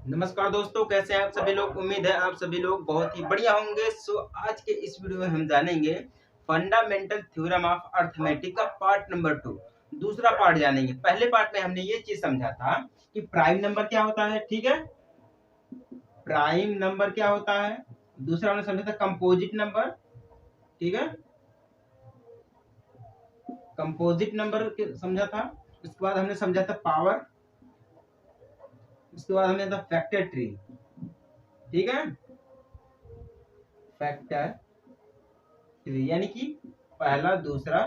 नमस्कार दोस्तों, कैसे हैं आप सभी लोग। उम्मीद है आप सभी लोग बहुत ही बढ़िया होंगे। आज के इस वीडियो में हम जानेंगे फंडामेंटल थ्योरम ऑफ अर्थमेटिक का पार्ट नंबर 2। दूसरा पार्ट जानेंगे। पहले पार्ट में हमने ये चीज समझा था कि प्राइम नंबर क्या होता है। ठीक है, प्राइम नंबर क्या होता है। दूसरा हमने समझा था कंपोजिट नंबर। ठीक है, कंपोजिट नंबर समझा था। उसके बाद हमने समझा था पावर। उसके बाद हमने था फैक्टर ट्री। ठीक है, फैक्टर ट्री यानी कि पहला, दूसरा,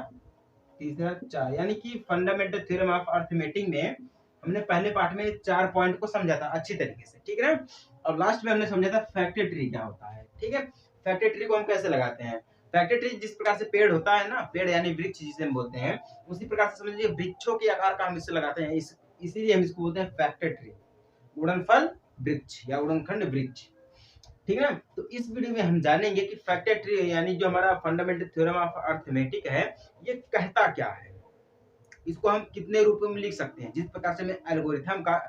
तीसरा, चार, यानी कि फंडामेंटल थ्योरम ऑफ अर्थमेटिक में हमने पहले पार्ट में 4 पॉइंट को समझा था अच्छी तरीके से। ठीक है ना। और लास्ट में हमने समझा था फैक्टर ट्री क्या होता है। ठीक है, फैक्टर ट्री को हम कैसे लगाते हैं। फैक्टर ट्री जिस प्रकार से पेड़ होता है ना, पेड़ यानी वृक्ष जिसे हम बोलते हैं, उसी प्रकार से समझ लीजिए वृक्षों के आकार का हम इससे लगाते हैं। इसीलिए हम इसको बोलते हैं फैक्टर ट्री, गुणनफल वृक्ष या गुणनखंड वृक्ष। ठीक है ना। तो इस वीडियो में हम जानेंगे कि फैक्टर ट्री यानी जो हमारा फंडामेंटल थ्योरम ऑफ अर्थमेटिक है, ये कहता क्या है, इसको हम कितने रूपों में लिख सकते हैं। जिस प्रकार से में एल्गोरिथम का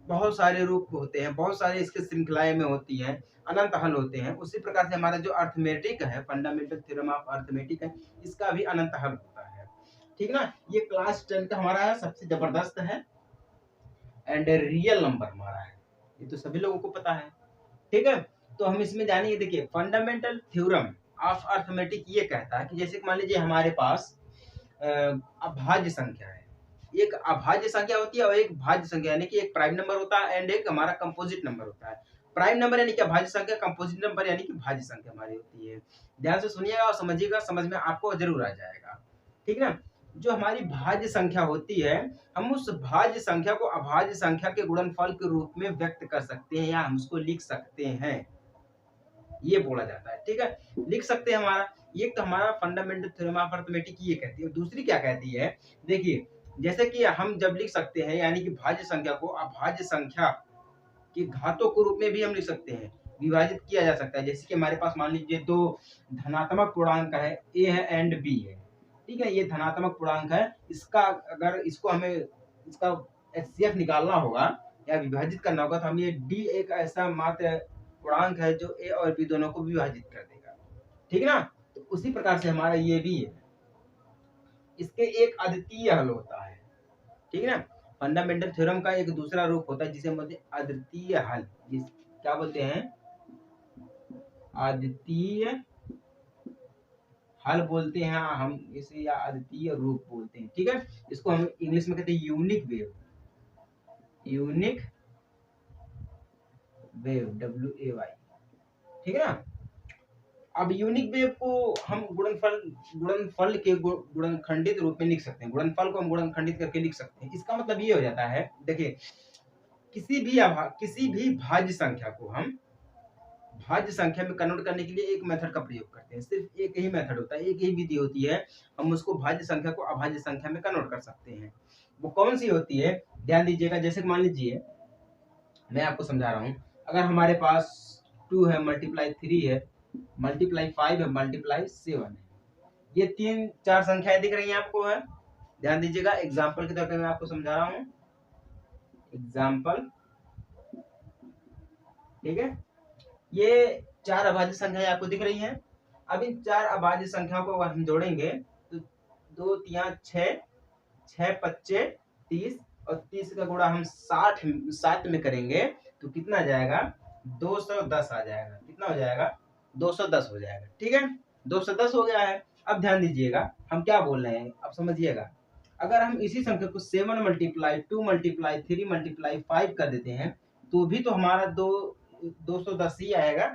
बहुत सारे रूप होते हैं, बहुत सारे इसके श्रृंखलाएं में होती हैं, अनंत हल होते हैं, उसी प्रकार से हमारा जो अर्थमेटिक है, फंडामेंटल थ्योरम ऑफ अर्थमेटिक है, इसका भी अनंत हल होता है। ठीक ना। ये क्लास 10 का हमारा है, सबसे जबरदस्त है एंड रियल नंबर हमारा है, ये तो सभी लोगों को पता है। ठीक है, तो हम इसमें जानेंगे। देखिए, फंडामेंटल थ्योरम ऑफ अर्थमेटिक ये कहता है कि जैसे मान लीजिए हमारे पास अभाज्य संख्या है। एक अभाज्य संख्या होती है और एक भाज्य संख्या, यानी कि एक प्राइम नंबर होता है एंड एक हमारा कंपोजिट नंबर होता है। प्राइम नंबर यानी कि अभाज्य संख्या, कंपोजिट नंबर यानी कि भाज्य संख्या हमारी होती है। ध्यान से सुनिएगा और समझिएगा, समझ में आपको जरूर आ जाएगा। ठीक ना। जो हमारी भाज्य संख्या होती है, हम उस भाज्य संख्या को अभाज्य संख्या के गुणनफल के रूप में व्यक्त कर सकते हैं या हम उसको लिख सकते हैं, ये बोला जाता है। ठीक है, लिख सकते हैं हमारा। ये तो हमारा फंडामेंटल थ्योरम ऑफ अर्थमेटिक ये कहती है। दूसरी क्या कहती है, देखिए, जैसे कि हम जब लिख सकते हैं, यानी कि भाज्य संख्या को अभाज्य संख्या के घातों के रूप में भी हम लिख सकते हैं, विभाजित किया जा सकता है। जैसे कि हमारे पास मान लीजिए दो धनात्मक पूर्णांक है, ए है एंड बी है। ठीक है, ये धनात्मक पूर्णांक है। इसका अगर इसको हमें इसका एचसीएफ निकालना होगा या विभाजित करना होगा, तो हम ये डी एक ऐसा मात्र पूर्णांक है जो ए और बी दोनों को विभाजित कर देगा। ठीक है ना। तो उसी प्रकार से हमारा ये भी है, इसके एक अद्वितीय हल होता है। ठीक है ना। फंडामेंटल थ्योरम का एक दूसरा रूप होता है जिसे हम बोलते हैं अद्वितीय हल। जिस क्या बोलते हैं, अद्वितीय हल बोलते हैं हम इसे, या अद्वितीय रूप बोलते हैं। ठीक है, इसको हम इंग्लिश में कहते हैं unique wave, unique wave, WAY। ठीक है ना। अब यूनिक वेव को हम गुणनफल के गुणनखंडित रूप में लिख सकते हैं। गुणनफल को हम गुणनखंडित करके लिख सकते हैं। इसका मतलब ये हो जाता है, देखिए, किसी भी भाज्य संख्या को हम भाज्य संख्या में कन्वर्ट करने के लिए एक मेथड का प्रयोग करते हैं। सिर्फ एक ही मेथड होता है, एक ही विधि होती है, हम उसको भाज्य संख्या को अभाज्य संख्या में कन्वर्ट कर सकते हैं। वो कौन सी होती है, ध्यान दीजिएगा। जैसे मान लीजिए मैं आपको समझा रहा हूं, अगर हमारे पास 2 है, मल्टीप्लाई 3 है, मल्टीप्लाई 5 है, मल्टीप्लाई 7 है, ये 3-4 संख्याएं दिख रही हैं आपको, है। ध्यान दीजिएगा, एग्जाम्पल के तौर पर मैं आपको समझा रहा हूं, एग्जाम्पल। ठीक है, ये 4 अभाज्य संख्याएं आपको दिख रही हैं। अब इन 4 अभाज्य संख्याओं को अगर हम जोड़ेंगे तो 2 3 6, 6 पच्चे 30, और 30 का गुणा हम 7 में करेंगे तो कितना आ जाएगा, 210 आ जाएगा। कितना हो जाएगा, 210 हो जाएगा। ठीक है, 210 हो गया है। अब ध्यान दीजिएगा हम क्या बोल रहे हैं, अब समझिएगा। अगर हम इसी संख्या को 7 मल्टीप्लाई 2 मल्टीप्लाई 3 मल्टीप्लाई 5 कर देते हैं, तो भी तो हमारा 210 ही आएगा,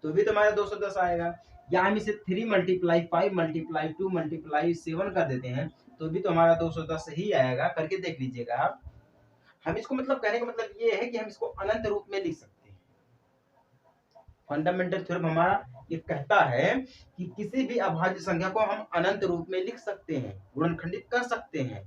तो भी तो हमारा 210 आएगा। या हम इसे 3 मल्टीप्लाई 5 मल्टीप्लाई 2 मल्टीप्लाई 7 कर देते हैं, तो भी तो हमारा 210 ही आएगा। करके देख लीजिएगा आप। हम इसको मतलब कहने का मतलब ये है कि हम इसको अनंत रूप में लिख सकते हैं। फंडामेंटल थ्योरम हमारा ये कहता है कि किसी भी अभाज्य संख्या को हम अनंत रूप में लिख सकते हैं, गुणनखंडित कर सकते हैं।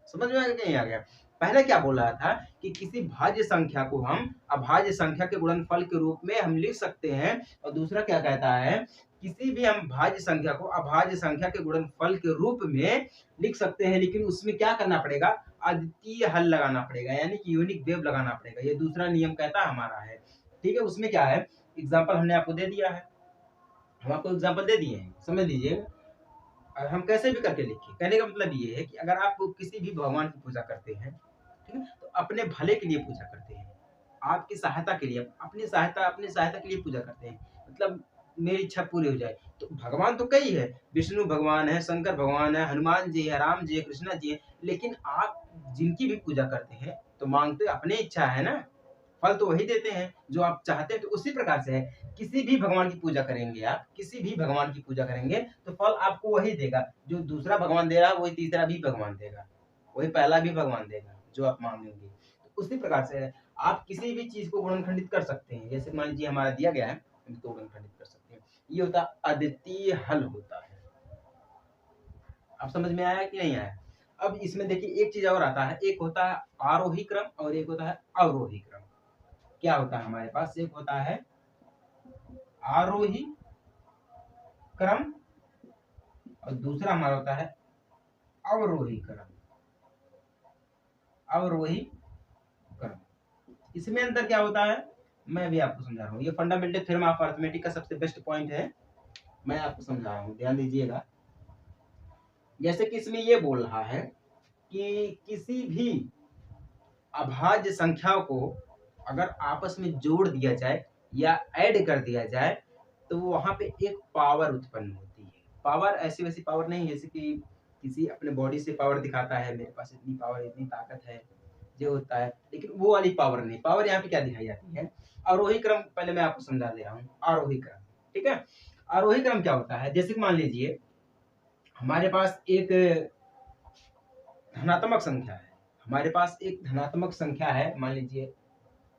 समझ में आ गया, नहीं आ गया। पहले क्या बोल रहा था कि किसी भाज्य संख्या को हम अभाज्य संख्या के गुणनफल के रूप में हम लिख सकते हैं। और दूसरा क्या कहता है किसी भी हम भाज्य संख्या को अभाज्य संख्या के गुणनफल के रूप में लिख सकते हैं, लेकिन उसमें क्या करना पड़ेगा, अद्वितीय हल लगाना पड़ेगा, यानी कि यूनिक वेव लगाना पड़ेगा। ये दूसरा नियम कहता हमारा है, ठीक है। उसमें क्या है, एग्जाम्पल हमने आपको दे दिया है, हम आपको एग्जाम्पल दे दिए हैं, समझ लीजिए। हम कैसे भी करके लिखिए, कहने का मतलब ये है कि अगर आप किसी भी भगवान की पूजा करते हैं, ठीक है, तो अपने भले के लिए पूजा करते हैं, आपकी सहायता के लिए, अपनी सहायता के लिए पूजा करते हैं, मतलब मेरी इच्छा पूरी हो जाए। तो भगवान तो कई है, विष्णु भगवान है, शंकर भगवान है, हनुमान जी है, राम जी है, कृष्णा जी है, लेकिन आप जिनकी भी पूजा करते हैं तो मांगते अपनी इच्छा है ना, फल तो वही देते हैं जो आप चाहते हैं। तो उसी प्रकार से है, किसी भी भगवान की पूजा करेंगे आप, किसी भी भगवान की पूजा करेंगे तो फल आपको वही देगा, जो दूसरा भगवान दे रहा है वही तीसरा भी भगवान देगा, वही पहला भी भगवान देगा जो आप मांगेंगे। तो उसी प्रकार से है, आप किसी भी चीज को गुणनखंडित कर सकते हैं, जैसे मान लीजिए हमारा दिया गया है, हम इसको गुणनखंडित कर सकते हैं, ये होता है अद्वितीय हल होता है। आप समझ में आया कि नहीं आया? अब इसमें देखिए एक चीज और आता है, एक होता है आरोही क्रम और एक होता है अवरोही क्रम। क्या होता है हमारे पास, एक होता है आरोही क्रम और दूसरा हमारा होता है अवरोही क्रम। अवरोही क्रम, इसमें अंतर क्या होता है मैं भी आपको समझा रहा हूँ। ये फंडामेंटल थ्योरम ऑफ अरिथमेटिक का सबसे बेस्ट पॉइंट है, मैं आपको समझा रहा हूँ, ध्यान दीजिएगा। जैसे कि इसमें ये बोल रहा है कि किसी भी अभाज्य संख्या को अगर आपस में जोड़ दिया जाए या ऐड कर दिया जाए तो वहां पे एक पावर उत्पन्न होती है। पावर ऐसी वैसी पावर नहीं, जैसे कि किसी अपने बॉडी से पावर दिखाता है, मेरे पास इतनी पावर, इतनी ताकत है, जो होता है, लेकिन वो वाली पावर नहीं। पावर यहाँ पे क्या दिखाई जाती है, आरोही क्रम पहले मैं आपको समझा दे रहा हूँ। आरोही क्रम, ठीक है। आरोही क्रम क्या होता है, जैसे मान लीजिए हमारे पास एक धनात्मक संख्या है, हमारे पास एक धनात्मक संख्या है, मान लीजिए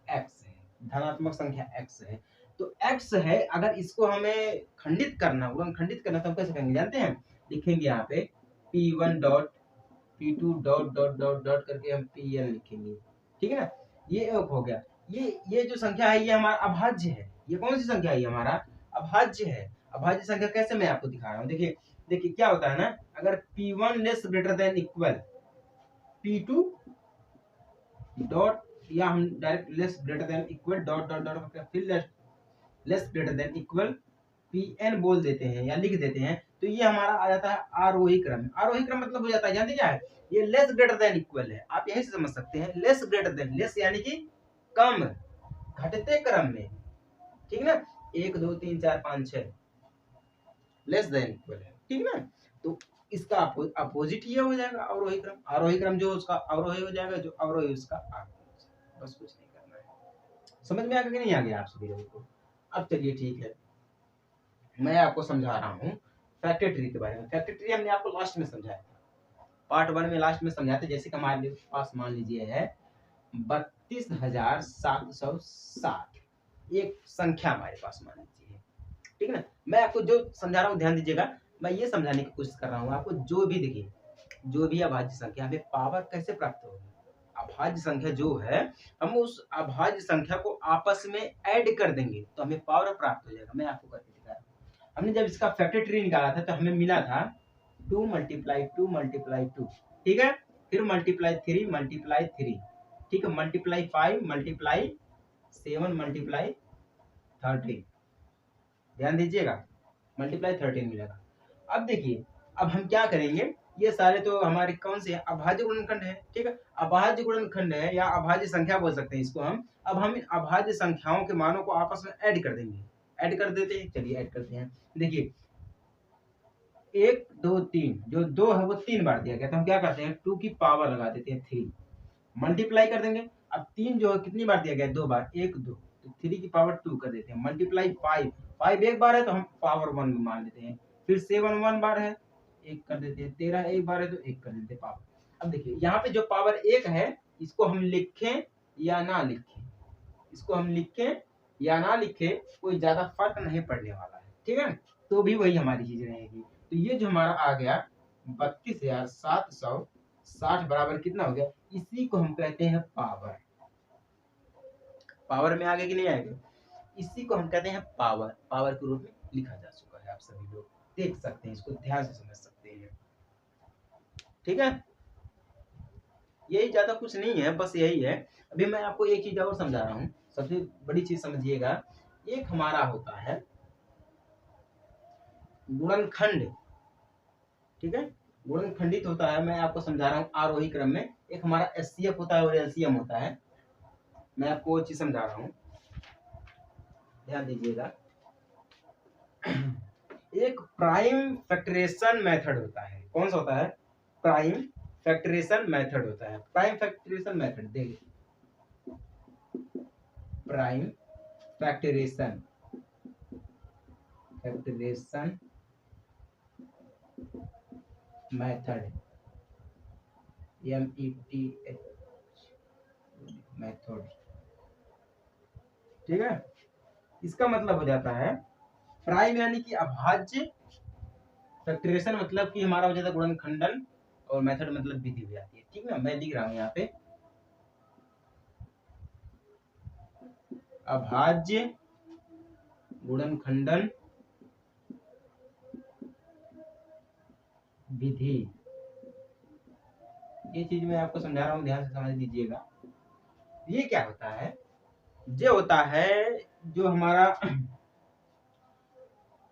x है, धनात्मक संख्या x है। तो x है, अगर इसको हमें खंडित करना, खंडित करना, तो हम कैसे करेंगे जानते हैं, लिखेंगे यहाँ पे p1 dot p2 dot dot dot dot करके हम pn लिखेंगे, ठीक है ना। ये एक हो गया। ये जो संख्या है ये हमारा अभाज्य है। ये कौन सी संख्या है, ये हमारा अभाज्य है। अभाज्य संख्या कैसे मैं आपको दिखा रहा हूँ, देखिए देखिए क्या होता है ना, अगर p1 less greater than equal p2 dot, या हम direct less greater than equal dot dot dot करके फिर less greater than equal pn बोल देते हैं या लिख देते हैं, तो ये हमारा आ जाता है आरोही क्रम। आरोही क्रम मतलब हो जाता है, जानते क्या है, ये लेस ग्रेटर देन इक्वल है, आप यही से समझ सकते हैं। लेस ग्रेटर देन, लेस यानी कि कम, घटते क्रम में, ठीक ना, 1 2 3 4 5 6 लेस देन इक्वल है, ठीक ना। तो इसका अपोजिट ये हो जाएगा अवरोही क्रम। आरोही क्रम जो उसका अवरोही हो जाएगा, जो अवरोही उसका आरोही हो जाएगा। बस कुछ नहीं करना है। समझ में आ गया कि नहीं आ गया आप सभी लोगों को? अब चलिए ठीक है, मैं आपको समझा रहा हूँ फैक्टर ट्री के बारे में। फैक्टर ट्री हमने आपको लास्ट में समझाया था, पार्ट 1 में लास्ट में समझाया था। जैसे कि हमारे पास मान लीजिए है 32,760, एक संख्या हमारे पास मान लीजिए, ठीक है ना। मैं आपको जो समझा रहा हूँ ध्यान दीजिएगा, मैं ये समझाने की कोशिश कर रहा हूँ आपको, जो भी देखिए, जो भी अभाज्य संख्या, हमें पावर कैसे प्राप्त होगी। अभाज्य संख्या जो है, हम उस अभाज्य संख्या को आपस में ऐड कर देंगे तो हमें पावर प्राप्त हो जाएगा। मैं आपको करके दिखा रहा हूँ। हमने जब इसका फैक्टर ट्री निकाला था तो हमें मिला था 2 मल्टीप्लाई 2 मल्टीप्लाई 2, ठीक है, फिर मल्टीप्लाई 3 मल्टीप्लाई 3, ठीक है, मल्टीप्लाई 5 मल्टीप्लाई 7 मल्टीप्लाई 13, ध्यान दीजिएगा, मल्टीप्लाई 13 मिलेगा। अब देखिए, अब हम क्या करेंगे, ये सारे तो हमारे कौन से अभाज्य गुणनखंड है, ठीक है, अभाज्य गुणनखंड है या अभाज्य संख्या बोल सकते हैं इसको हम। अब हम इन अभाज्य संख्याओं के मानों को आपस में ऐड कर देंगे। ऐड कर देते हैं, चलिए ऐड करते हैं। देखिए 1 2 3, जो 2 है वो 3 बार दिया गया, तो हम क्या करते हैं 2 की पावर लगा देते हैं 3, मल्टीप्लाई कर देंगे। अब 3 जो है कितनी बार दिया गया, 2 बार, 1 2, तो 3 की पावर 2 कर देते हैं, मल्टीप्लाई 5, 5 एक बार है तो हम पावर 1 मान लेते हैं, फिर 7 1 बार है 1 कर देते हैं, 13 एक बार है तो 1 कर देते हैं पावर। अब देखिए यहाँ पे जो पावर 1 है, इसको हम लिखें या ना लिखें, इसको हम लिखें या ना लिखें, कोई ज्यादा फर्क नहीं पड़ने वाला है, ठीक है, तो भी वही हमारी चीज रहेगी। तो ये जो हमारा आ गया 32,760 बराबर कितना हो गया, इसी को हम कहते हैं पावर। पावर में आगे कि नहीं आएगा, इसी को हम कहते हैं पावर। पावर के रूप में लिखा जा चुका है आप सभी लोग देख सकते हैं, इसको ध्यान से समझ सकते हैं। ठीक है, यही, ज्यादा कुछ नहीं है, बस यही है। अभी मैं आपको एक चीज और समझा रहा हूँ, सबसे बड़ी चीज समझिएगा। एक हमारा होता है गुणनखंड, ठीक है, गुणनखंडित होता है, मैं आपको समझा रहा हूँ आरोही क्रम में। एक हमारा एचसीएफ होता है और एलसीएम होता है, मैं आपको वो चीज समझा रहा हूँ, ध्यान दीजिएगा। एक प्राइम फैक्टरेशन मेथड होता है, कौन सा होता है? प्राइम फैक्टरेशन मेथड होता है। प्राइम फैक्टरेशन मेथड देखिए, prime factorisation method, METH method, ठीक है। इसका मतलब हो जाता है प्राइम यानी कि अभाज्य, फैक्टरेशन मतलब कि हमारा हो जाता है गुणनखंडन, और मेथड मतलब विधि हो जाती है, ठीक ना। मैं लिख रहा हूं यहाँ पे अभाज्य गुणनखंडन विधि, ये चीज मैं आपको समझा रहा हूँ, ध्यान से समझ लीजिएगा। ये क्या होता है? ये होता है जो हमारा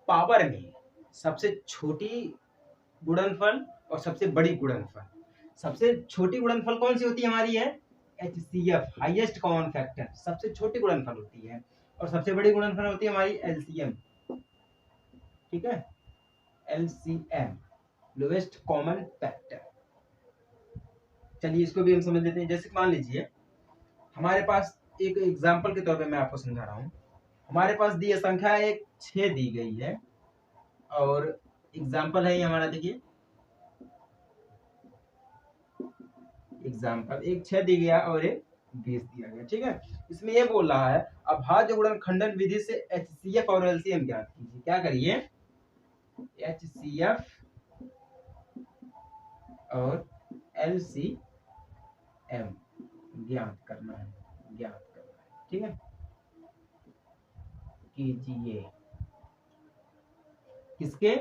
पावर में सबसे छोटी गुणनफल और सबसे बड़ी गुणनफल, सबसे छोटी गुणनफल कौन सी होती है हमारी? है HCF, हाईएस्ट कॉमन फैक्टर, सबसे छोटी गुणनफल होती है। और सबसे बड़ी गुणनफल होती है हमारी LCM, ठीक है, LCM, लोएस्ट कॉमन फैक्टर। चलिए इसको भी हम समझ लेते हैं। जैसे मान लीजिए हमारे पास, एक एग्जांपल के तौर पे मैं आपको समझा रहा हूँ, हमारे पास दी संख्या एक 6 दी गई है, और एग्जांपल है ये हमारा, देखिए एग्जांपल, एक 6 दी गया और एक 20 दिया गया, ठीक है। इसमें ये बोल रहा है अभाज्य गुणनखंडन विधि से HCF और LCM ज्ञात कीजिए। क्या करिए? HCF और LCM ज्ञात करना है, ठीक है, कीजिए। किसके?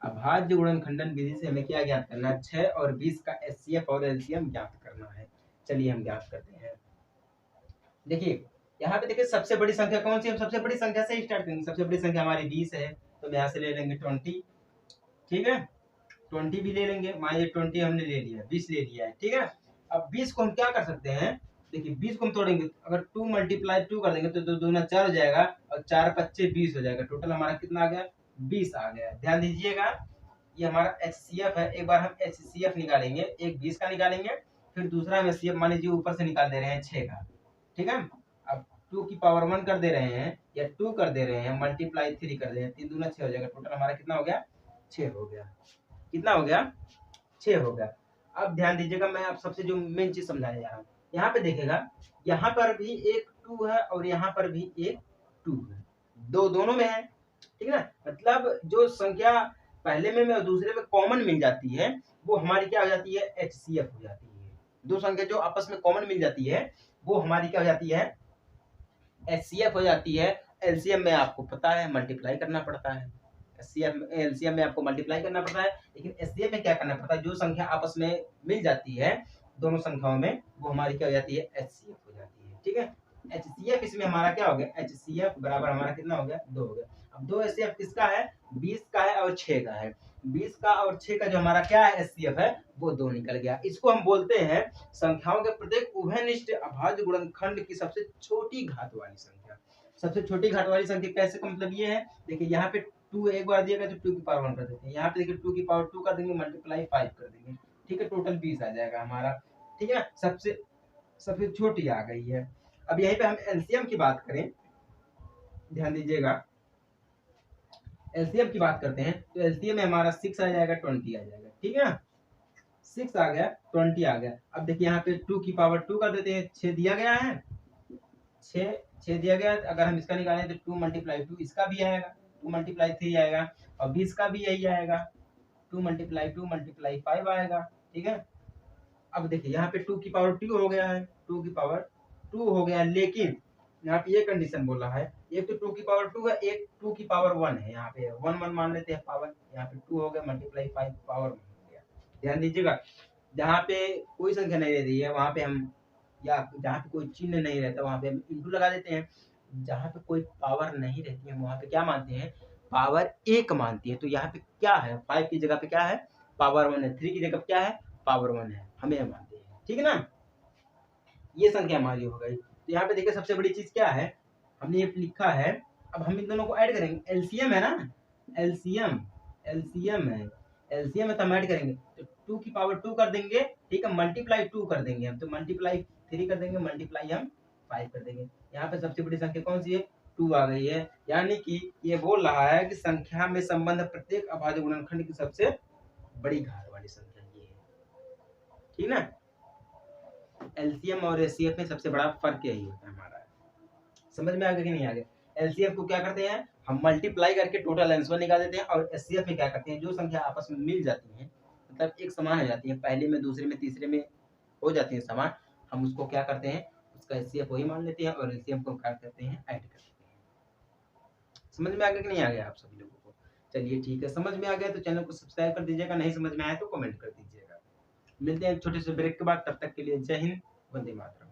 अभाज्य गुणनखंडन विधि से हमें क्या ज्ञात करना है? 6 और 20 का HCF और LCM ज्ञात करना है। चलिए हम ज्ञात करते हैं। देखिए यहाँ पे देखिए सबसे बड़ी संख्या कौन सी? हम सबसे बड़ी संख्या से स्टार्ट करेंगे। सबसे बड़ी संख्या हमारी 20 है, तो यहाँ से ले लेंगे 20, ठीक है, 20 भी ले लेंगे। मान लीजिए 20 हमने ले लिया, 20 ले लिया है, ठीक है। अब 20 को हम क्या कर सकते हैं? देखिए 20 को हम तोड़ेंगे, अगर 2 × 2 कर देंगे तो 2 दूना 4 हो जाएगा, और 4 पच्चे 20 हो जाएगा। टोटल हमारा कितना आ गया? 20 आ गया। ध्यान दीजिएगा, ये हमारा HCF है। एक बार हम HCF निकालेंगे, एक 20 का निकालेंगे, फिर दूसरा हम HCF मान लीजिए ऊपर से निकाल दे रहे हैं 6 का, ठीक है। अब 2 की पावर 1 कर दे रहे हैं, या 2 कर दे रहे हैं, मल्टीप्लाई 3 कर दे रहे हैं, 3 दूना 6 हो जाएगा। टोटल हमारा कितना हो गया? 6 हो गया। कितना हो गया? 6 हो गया। अब ध्यान दीजिएगा, मैं आप सबसे जो मेन चीज समझाने जा रहा हूँ, यहाँ पे देखेगा, यहाँ पर भी एक 2 है और यहाँ पर भी एक 2 है, दोनों में है, ठीक है ना। मतलब जो संख्या पहले में और दूसरे में कॉमन मिल जाती है, वो हमारी क्या हो जाती है? HCF हो जाती है। दो संख्या जो आपस में कॉमन मिल जाती है, वो हमारी क्या हो जाती है? HCF हो जाती है। LCM में आपको पता है मल्टीप्लाई करना पड़ता है, LCM में आपको मल्टीप्लाई करना पड़ता है, लेकिन HCF में क्या करना पड़ता है? जो संख्या आपस में मिल जाती है दोनों संख्याओं में, वो हमारी क्या हो जाती है? HCF हो जाती है, ठीक है। HCF इसमें हमारा क्या हो गया? HCF बराबर हमारा कितना हो गया? 2 हो गया। अब 2 HCF किसका है? 20 का है और 6 का है। 20 का और 6 का जो हमारा क्या है? HCF है, वो 2 निकल गया। इसको हम बोलते हैं संख्याओं के प्रत्येक उभयनिष्ठ अभाज्य गुणनखंड की सबसे छोटी घात वाली संख्या। सबसे छोटी घात वाली संख्या कैसे का मतलब ये है, देखिए यहाँ पे 2 एक बार दिया गया तो 2 की पावर 1 कर देते हैं, यहाँ पे देखिए 2 की पावर 2 कर देंगे, मल्टीप्लाई 5 कर देंगे, ठीक है, टोटल 20 आ जाएगा हमारा, ठीक है। सबसे छोटी आ गई है। अब यहीं पे हम एलसीएम की बात करें, ध्यान दीजिएगा, एलसीएम की बात करते हैं, तो एलसीएम में हमारा 6 आ जाएगा, 20 आ जाएगा, ठीक है ना। 6 आ गया, 20 आ गया। अब देखिए यहाँ पे 2 की पावर 2 कर देते हैं, 6 दिया गया है, 6 दिया गया है, अगर हम इसका निकालें तो 2 × 2 इसका भी आएगा, 2 × 3 आएगा, और 20 का भी यही आएगा, 2 × 2 × 5 आएगा, ठीक है। अब देखिए यहाँ पे 2 की पावर 2 हो गया है, 2 की पावर 2 हो गया, लेकिन यहाँ पे ये कंडीशन बोल रहा है, एक तो 2 की पावर 2 है, एक 2 की पावर 1 है। यहाँ पे 1 1 मान लेते हैं पावर, यहाँ पे 2 हो गया मल्टीप्लाई 5 पावर 1 हो गया। ध्यान दीजिएगा, जहाँ पे कोई संख्या नहीं रहती है वहाँ पे हम, या जहाँ पे कोई चिन्ह नहीं रहता वहाँ पे हम इंटू लगा देते हैं। जहाँ पे कोई पावर नहीं रहती है वहाँ पे क्या मानते हैं, पावर 1 मानती है। तो यहाँ पे क्या है, 5 की जगह पे क्या है, पावर 1 है। 3 की जगह पे क्या है, पावर 1 है। हमें यह मानते हैं, ठीक है ना। ये संख्या हमारी हो गई। तो यहाँ पे देखिए सबसे बड़ी चीज क्या है, हमने ये लिखा है। अब हम इन दोनों को ऐड करेंगे, एलसीएम है ना, एलसीएम एलसीएम है, एलसीएम है तो हम ऐड करेंगे। तो 2 की पावर 2 कर देंगे, ठीक है, मल्टीप्लाई 2 कर देंगे हम, तो मल्टीप्लाई 3 कर देंगे, मल्टीप्लाई हम 5 कर देंगे। यहाँ पे सबसे बड़ी संख्या कौन सी है, 2 आ गई है। यानी कि ये बोल रहा है कि संख्या में संबंध प्रत्येक अभाज्य गुणनखंड की सबसे बड़ी घात वाली संख्या ये है, ठीक ना। एलसीएम और एचसीएफ में सबसे बड़ा फर्क यही होता है हमारा। समझ में आ गया कि नहीं आ गया। एलसीएफ को क्या करते हैं, हम मल्टीप्लाई करके टोटल आंसर निकाल देते हैं, और एचसीएफ में क्या करते हैं, जो संख्या आपस में मिल जाती है, मतलब एक समान हो जाती है, पहले में दूसरे में तीसरे में हो जाती है समान, हम उसको क्या करते हैं, उसका एचसीएफ वही मान लेते हैं, और एलसीएम को क्या करते हैं, ऐड कर देते हैं। समझ में आ गया कि नहीं आ गया आप सभी लोगों को। चलिए ठीक है, समझ में आ गया तो चैनल को सब्सक्राइब कर दीजिएगा, नहीं समझ में आया तो कमेंट कर दीजिएगा। मिलते हैं छोटे से ब्रेक के बाद, तब तक के लिए जय हिंद, वंदे मातरम।